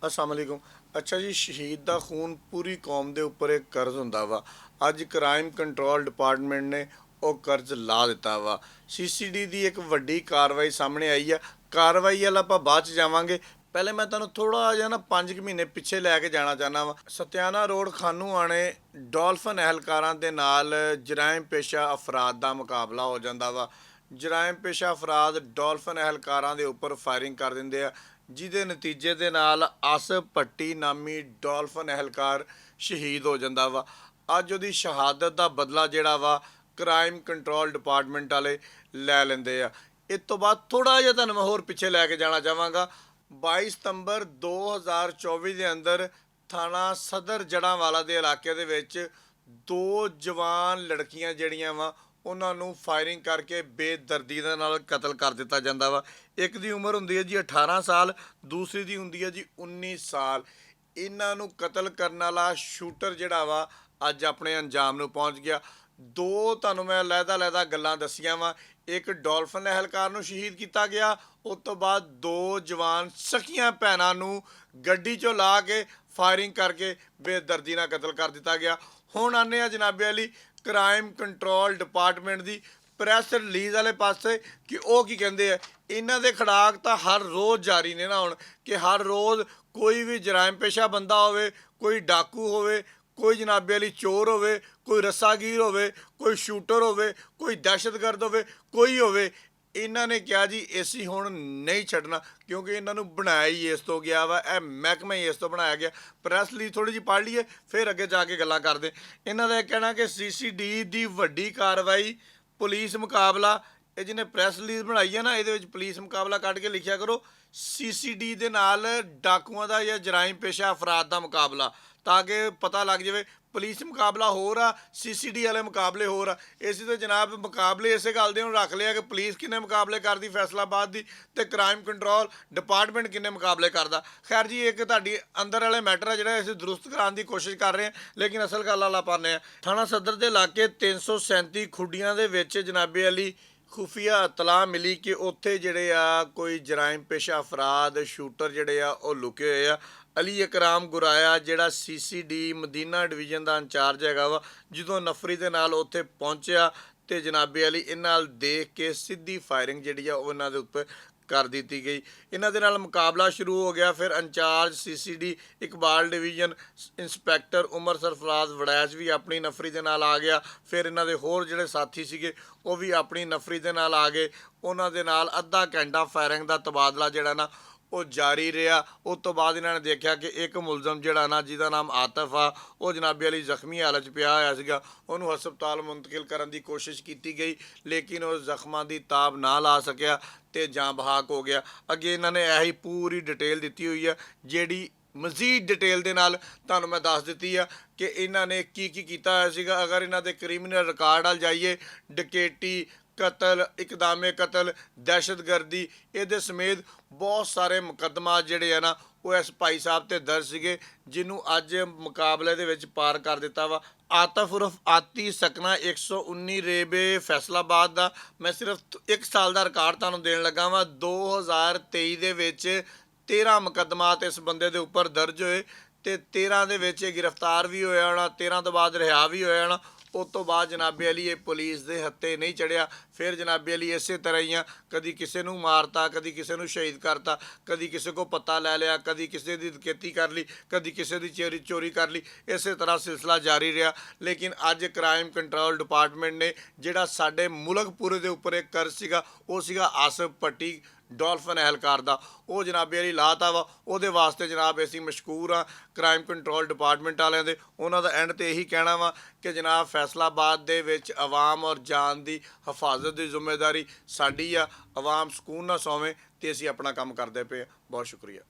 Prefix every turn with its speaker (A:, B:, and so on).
A: अस्सलामुअलैकुम। अच्छा जी, शहीद ਦਾ ਖੂਨ ਪੂਰੀ ਕੌਮ ਦੇ ਉੱਪਰ ਇੱਕ ਕਰਜ਼ ਹੁੰਦਾ ਵਾ। ਅੱਜ ਕ੍ਰਾਈਮ ਕੰਟਰੋਲ ਡਿਪਾਰਟਮੈਂਟ ਨੇ ਉਹ ਕਰਜ਼ ਲਾ ਦਿੱਤਾ ਵਾ। ਸੀਸੀਡੀ ਦੀ ਇੱਕ ਵੱਡੀ ਕਾਰਵਾਈ ਸਾਹਮਣੇ ਆਈ ਆ। ਕਾਰਵਾਈ ਵੱਲ ਆਪਾਂ ਬਾਅਦ 'ਚ ਜਾਵਾਂਗੇ। ਪਹਿਲੇ ਮੈਂ ਤੁਹਾਨੂੰ ਥੋੜਾ ਜਿਹਾ ਨਾ 5 ਮਹੀਨੇ ਪਿੱਛੇ ਲੈ ਕੇ ਜਾਣਾ ਚਾਹੁੰਦਾ ਵਾ। ਸਤਿਆਨਾ ਰੋਡ ਖਾਨੂਆਣੇ ਡਾਲਫਨ ਅਹਿਲਕਾਰਾਂ ਦੇ ਨਾਲ ਜਰਾਇਮ ਪੇਸ਼ਾ ਅਫਰਾਦ ਦਾ ਮੁਕਾਬਲਾ ਹੋ ਜਾਂਦਾ ਵਾ। ਜਰਾਇਮ ਪੇਸ਼ਾ ਅਫਰਾਦ ਡਾਲਫਨ ਅਹਿਲਕਾਰਾਂ ਦੇ ਉੱਪਰ ਫਾਇਰਿੰਗ ਕਰ ਦਿੰਦੇ ਆ, ਜਿਹਦੇ ਨਤੀਜੇ ਦੇ ਨਾਲ ਆਸਫ ਭੱਟੀ ਨਾਮੀ ਡਾਲਫਨ ਅਹਿਲਕਾਰ ਸ਼ਹੀਦ ਹੋ ਜਾਂਦਾ ਵਾ। ਅੱਜ ਉਹਦੀ ਸ਼ਹਾਦਤ ਦਾ ਬਦਲਾ ਜਿਹੜਾ ਵਾ ਕ੍ਰਾਈਮ ਕੰਟਰੋਲ ਡਿਪਾਰਟਮੈਂਟ ਵਾਲੇ ਲੈ ਲੈਂਦੇ ਆ। ਇਸ ਤੋਂ ਬਾਅਦ ਥੋੜਾ ਜਿਹਾ ਤੁਹਾਨੂੰ ਮੈਂ ਹੋਰ ਪਿੱਛੇ ਲੈ ਕੇ ਜਾਣਾ ਚਾਹਾਂਗਾ। 22 ਸਤੰਬਰ 2024 ਦੇ ਅੰਦਰ ਥਾਣਾ ਸਦਰ ਜੜ੍ਹਾਂਵਾਲਾ ਦੇ ਇਲਾਕੇ ਦੇ ਵਿੱਚ ਦੋ ਜਵਾਨ ਲੜਕੀਆਂ ਜਿਹੜੀਆਂ ਵਾ ਉਹਨਾਂ ਨੂੰ ਫਾਇਰਿੰਗ ਕਰਕੇ ਬੇਦਰਦੀ ਦੇ ਨਾਲ ਕਤਲ ਕਰ ਦਿੱਤਾ ਜਾਂਦਾ ਵਾ। ਇੱਕ ਦੀ ਉਮਰ ਹੁੰਦੀ ਹੈ ਜੀ 18 ਸਾਲ, ਦੂਸਰੀ ਦੀ ਹੁੰਦੀ ਹੈ ਜੀ 19 ਸਾਲ। ਇਹਨਾਂ ਨੂੰ ਕਤਲ ਕਰਨ ਵਾਲਾ ਸ਼ੂਟਰ ਜਿਹੜਾ ਵਾ ਅੱਜ ਆਪਣੇ ਅੰਜਾਮ ਨੂੰ ਪਹੁੰਚ ਗਿਆ। ਦੋ ਤੁਹਾਨੂੰ ਮੈਂ ਲਹਿਦਾ ਗੱਲਾਂ ਦੱਸੀਆਂ ਵਾ। ਇੱਕ ਡਾਲਫਨ ਅਹਿਲਕਾਰ ਨੂੰ ਸ਼ਹੀਦ ਕੀਤਾ ਗਿਆ, ਉਸ ਤੋਂ ਬਾਅਦ ਦੋ ਜਵਾਨ ਸਕੀਆਂ ਭੈਣਾਂ ਨੂੰ ਗੱਡੀ 'ਚੋਂ ਲਾ ਕੇ ਫਾਇਰਿੰਗ ਕਰਕੇ ਬੇਦਰਦੀ ਨਾਲ ਕਤਲ ਕਰ ਦਿੱਤਾ ਗਿਆ। ਹੁਣ ਆਨੇ ਆ ਜਨਾਬੇ ਅਲੀ ਕ੍ਰਾਈਮ ਕੰਟਰੋਲ ਡਿਪਾਰਟਮੈਂਟ ਦੀ ਪ੍ਰੈਸ ਰਿਲੀਜ਼ ਵਾਲੇ ਪਾਸੇ ਕਿ ਉਹ ਕੀ ਕਹਿੰਦੇ ਆ। ਇਹਨਾਂ ਦੇ ਖੜਾਕ ਤਾਂ ਹਰ ਰੋਜ਼ ਜਾਰੀ ਨੇ ਨਾ ਹੁਣ, ਕਿ ਹਰ ਰੋਜ਼ ਕੋਈ ਵੀ ਜਰਾਇਮ ਪੇਸ਼ਾ ਬੰਦਾ ਹੋਵੇ, ਕੋਈ ਡਾਕੂ ਹੋਵੇ, ਕੋਈ ਜਨਾਬੇ ਵਾਲੀ ਚੋਰ ਹੋਵੇ, ਕੋਈ ਰੱਸਾਗੀਰ ਹੋਵੇ, ਕੋਈ ਸ਼ੂਟਰ ਹੋਵੇ, ਕੋਈ ਦਹਿਸ਼ਤਗਰਦ ਹੋਵੇ, ਕੋਈ ਹੋਵੇ, ਇਹਨਾਂ ਨੇ ਕਿਹਾ ਜੀ ਅਸੀਂ ਹੁਣ ਨਹੀਂ ਛੱਡਣਾ, ਕਿਉਂਕਿ ਇਹਨਾਂ ਨੂੰ ਬਣਾਇਆ ਹੀ ਇਸ ਤੋਂ ਗਿਆ ਵਾ। ਇਹ ਮਹਿਕਮਾ ਹੀ ਇਸ ਤੋਂ ਬਣਾਇਆ ਗਿਆ। ਪ੍ਰੈਸ ਲਈ ਥੋੜ੍ਹੀ ਜਿਹੀ ਪੜ੍ਹ ਲਈਏ, ਫਿਰ ਅੱਗੇ ਜਾ ਕੇ ਗੱਲਾਂ ਕਰਦੇ। ਇਹਨਾਂ ਦਾ ਇਹ ਕਹਿਣਾ ਕਿ ਸੀਸੀਡੀ ਦੀ ਵੱਡੀ ਕਾਰਵਾਈ, ਪੁਲਿਸ ਮੁਕਾਬਲਾ। ਇਹ ਜਿਹਨੇ ਪ੍ਰੈਸ ਰਿਲੀਜ਼ ਬਣਾਈ ਹੈ ਨਾ, ਇਹਦੇ ਵਿੱਚ ਪੁਲਿਸ ਮੁਕਾਬਲਾ ਕੱਢ ਕੇ ਲਿਖਿਆ ਕਰੋ ਸੀਸੀਡੀ ਦੇ ਨਾਲ ਡਾਕੂਆਂ ਦਾ ਜਾਂ ਜਰਾਇਮ ਪੇਸ਼ਾ ਅਫਰਾਦ ਦਾ ਮੁਕਾਬਲਾ, ਤਾਂ ਕਿ ਪਤਾ ਲੱਗ ਜਾਵੇ ਪੁਲਿਸ ਮੁਕਾਬਲਾ ਹੋਰ ਆ, ਸੀਸੀਡੀ ਵਾਲੇ ਮੁਕਾਬਲੇ ਹੋਰ ਆ। ਇਸੇ ਤੋਂ ਜਨਾਬ ਮੁਕਾਬਲੇ ਇਸੇ ਗੱਲ ਦੇ ਹੁਣ ਰੱਖ ਲਿਆ ਕਿ ਪੁਲਿਸ ਕਿੰਨੇ ਮੁਕਾਬਲੇ ਕਰਦੀ ਫੈਸਲਾਬਾਦ ਦੀ, ਤੇ ਕ੍ਰਾਈਮ ਕੰਟਰੋਲ ਡਿਪਾਰਟਮੈਂਟ ਕਿੰਨੇ ਮੁਕਾਬਲੇ ਕਰਦਾ। ਖੈਰ ਜੀ, ਇੱਕ ਤੁਹਾਡੀ ਅੰਦਰ ਵਾਲੇ ਮੈਟਰ ਆ ਜਿਹੜਾ ਅਸੀਂ ਦਰੁਸਤ ਕਰਾਉਣ ਦੀ ਕੋਸ਼ਿਸ਼ ਕਰ ਰਹੇ ਹਾਂ, ਲੇਕਿਨ ਅਸਲ ਗੱਲ ਵਾਲਾ ਪਾਉਂਦੇ ਆ। ਥਾਣਾ ਸਦਰ ਦੇ ਇਲਾਕੇ 337 ਖੁੱਡੀਆਂ ਦੇ ਵਿੱਚ ਜਨਾਬੇ ਅਲੀ ਖੁਫੀਆ ਇਤਲਾਹ ਮਿਲੀ ਕਿ ਉੱਥੇ ਜਿਹੜੇ ਆ ਕੋਈ ਜਰਾਇਮ ਪੇਸ਼ਾ ਅਫਰਾਦ ਸ਼ੂਟਰ ਜਿਹੜੇ ਆ ਉਹ ਲੁਕੇ ਹੋਏ ਆ। ਅਲੀ ਇਕਰਾਮ ਗੁਰਾਇਆ ਜਿਹੜਾ ਸੀਸੀਡੀ ਮਦੀਨਾ ਡਿਵੀਜ਼ਨ ਦਾ ਇੰਚਾਰਜ ਹੈਗਾ ਵਾ, ਜਦੋਂ ਨਫਰੀ ਦੇ ਨਾਲ ਉੱਥੇ ਪਹੁੰਚਿਆ ਤੇ ਜਨਾਬੇ ਅਲੀ ਇਹਨਾਂ ਨਾਲ ਦੇਖ ਕੇ ਸਿੱਧੀ ਫਾਇਰਿੰਗ ਜਿਹੜੀ ਆ ਉਹ ਇਹਨਾਂ ਦੇ ਉੱਪਰ ਕਰ ਦਿੱਤੀ ਗਈ। ਇਹਨਾਂ ਦੇ ਨਾਲ ਮੁਕਾਬਲਾ ਸ਼ੁਰੂ ਹੋ ਗਿਆ। ਫਿਰ in charge CCD Iqbal division inspector Umar Sarfaraz Waraich ਵੀ ਆਪਣੀ ਨਫਰੀ ਦੇ ਨਾਲ ਆ ਗਿਆ। ਫਿਰ ਇਹਨਾਂ ਦੇ ਹੋਰ ਜਿਹੜੇ ਸਾਥੀ ਸੀਗੇ ਉਹ ਵੀ ਆਪਣੀ ਨਫਰੀ ਦੇ ਨਾਲ ਆ ਗਏ। ਉਹਨਾਂ ਦੇ ਨਾਲ ਅੱਧਾ ਘੰਟਾ ਫਾਇਰਿੰਗ ਦਾ ਤਬਾਦਲਾ ਜਿਹੜਾ ਨਾ ਉਹ ਜਾਰੀ ਰਿਹਾ। ਉਸ ਤੋਂ ਬਾਅਦ ਇਹਨਾਂ ਨੇ ਦੇਖਿਆ ਕਿ ਇੱਕ ਮੁਲਜ਼ਮ ਜਿਹੜਾ ਨਾ, ਜਿਹਦਾ ਨਾਮ ਆਤਫ ਆ, ਉਹ ਜਨਾਬੇ ਅਲੀ ਜ਼ਖਮੀ ਹਾਲਤ 'ਚ ਪਿਆ ਹੋਇਆ ਸੀਗਾ। ਉਹਨੂੰ ਹਸਪਤਾਲ ਮੁੰਤਕਿਲ ਕਰਨ ਦੀ ਕੋਸ਼ਿਸ਼ ਕੀਤੀ ਗਈ, ਲੇਕਿਨ ਉਹ ਜ਼ਖਮਾਂ ਦੀ ਤਾਬ ਨਾ ਲਾ ਸਕਿਆ ਤੇ ਜਾਂ ਬਹਾਕ ਹੋ ਗਿਆ। ਅੱਗੇ ਇਹਨਾਂ ਨੇ ਇਹੀ ਪੂਰੀ ਡਿਟੇਲ ਦਿੱਤੀ ਹੋਈ ਆ, ਜਿਹੜੀ ਮਜ਼ੀਦ ਡਿਟੇਲ ਦੇ ਨਾਲ ਤੁਹਾਨੂੰ ਮੈਂ ਦੱਸ ਦਿੱਤੀ ਆ ਕਿ ਇਹਨਾਂ ਨੇ ਕੀ ਕੀ ਕੀਤਾ ਹੋਇਆ ਸੀਗਾ। ਅਗਰ ਇਹਨਾਂ ਦੇ ਕ੍ਰਿਮੀਨਲ ਰਿਕਾਰਡ ਵੱਲ ਜਾਈਏ, ਡਕੈਤੀ, ਕਤਲ, ਇਕਦਾਮੇ ਕਤਲ, ਦਹਿਸ਼ਤਗਰਦੀ, ਇਹਦੇ ਸਮੇਤ ਬਹੁਤ ਸਾਰੇ ਮੁਕੱਦਮਾ ਜਿਹੜੇ ਆ ਨਾ ਉਹ ਇਸ ਭਾਈ ਸਾਹਿਬ 'ਤੇ ਦਰਜ ਸੀਗੇ, ਜਿਹਨੂੰ ਅੱਜ ਮੁਕਾਬਲੇ ਦੇ ਵਿੱਚ ਪਾਰ ਕਰ ਦਿੱਤਾ ਵਾ। ਆਤਫ ਉਰਫ ਆਤੀ ਸਕਨਾ 119 ਰੇਬੇ ਫੈਸਲਾਬਾਦ ਦਾ। ਮੈਂ ਸਿਰਫ 1 ਸਾਲ ਦਾ ਰਿਕਾਰਡ ਤੁਹਾਨੂੰ ਦੇਣ ਲੱਗਾ ਵਾਂ। 2023 ਦੇ ਵਿੱਚ 13 ਮੁਕੱਦਮਾਤ ਇਸ ਬੰਦੇ ਦੇ ਉੱਪਰ ਦਰਜ ਹੋਏ ਤੇ 13 ਦੇ ਵਿੱਚ ਇਹ ਗ੍ਰਿਫਤਾਰ ਵੀ ਹੋਇਆ ਹੋਣਾ, 13 ਤੋਂ ਬਾਅਦ ਰਿਹਾ ਵੀ ਹੋਇਆ ਹੋਣਾ। ਉਸ ਤੋਂ ਬਾਅਦ ਜਨਾਬੇ ਅਲੀ ਇਹ ਪੁਲਿਸ ਦੇ ਹੱਥੇ ਨਹੀਂ ਚੜਿਆ। ਫਿਰ ਜਨਾਬੇ ਅਲੀ ਇਸੇ ਤਰ੍ਹਾਂ ਹੀ ਆ, ਕਦੀ ਕਿਸੇ ਨੂੰ ਮਾਰਤਾ, ਕਦੀ ਕਿਸੇ ਨੂੰ ਸ਼ਹੀਦ ਕਰਤਾ, ਕਦੀ ਕਿਸੇ ਕੋ ਪਤਾ ਲੈ ਲਿਆ, ਕਦੀ ਕਿਸੇ ਦੀ ਡਕੈਤੀ ਕਰ ਲਈ, ਕਦੀ ਕਿਸੇ ਦੀ ਚੋਰੀ ਕਰ ਲਈ। ਇਸੇ ਤਰ੍ਹਾਂ ਸਿਲਸਿਲਾ ਜਾਰੀ ਰਿਹਾ। ਲੇਕਿਨ ਅੱਜ ਕ੍ਰਾਈਮ ਕੰਟਰੋਲ ਡਿਪਾਰਟਮੈਂਟ ਨੇ ਜਿਹੜਾ ਸਾਡੇ ਮੁਲਕ ਪੂਰੇ ਦੇ ਉੱਪਰ ਇੱਕ ਕਰਜ਼ ਸੀਗਾ, ਉਹ ਸੀਗਾ ਆਸਫ ਭੱਟੀ ਡਾਲਫਨ ਅਹਿਲਕਾਰ ਦਾ, ਉਹ ਜਨਾਬੇ ਅਲੀ ਲਾਤਾ ਵਾ। ਉਹਦੇ ਵਾਸਤੇ ਜਨਾਬ ਅਸੀਂ ਮਸ਼ਕੂਰ ਹਾਂ ਕ੍ਰਾਈਮ ਕੰਟਰੋਲ ਡਿਪਾਰਟਮੈਂਟ ਵਾਲਿਆਂ ਦੇ। ਉਹਨਾਂ ਦਾ ਐਂਡ 'ਤੇ ਇਹੀ ਕਹਿਣਾ ਵਾ ਕਿ ਜਨਾਬ ਫੈਸਲਾਬਾਦ ਦੇ ਵਿੱਚ ਆਵਾਮ ਔਰ ਜਾਨ ਦੀ ਹਿਫਾਜ਼ਤ ਦੀ ਜ਼ਿੰਮੇਵਾਰੀ ਸਾਡੀ ਆ। ਆਵਾਮ ਸਕੂਨ ਨਾਲ ਸੌਵੇਂ ਤੇ ਅਸੀਂ ਆਪਣਾ ਕੰਮ ਕਰਦੇ ਪਏ ਹਾਂ। ਬਹੁਤ ਸ਼ੁਕਰੀਆ।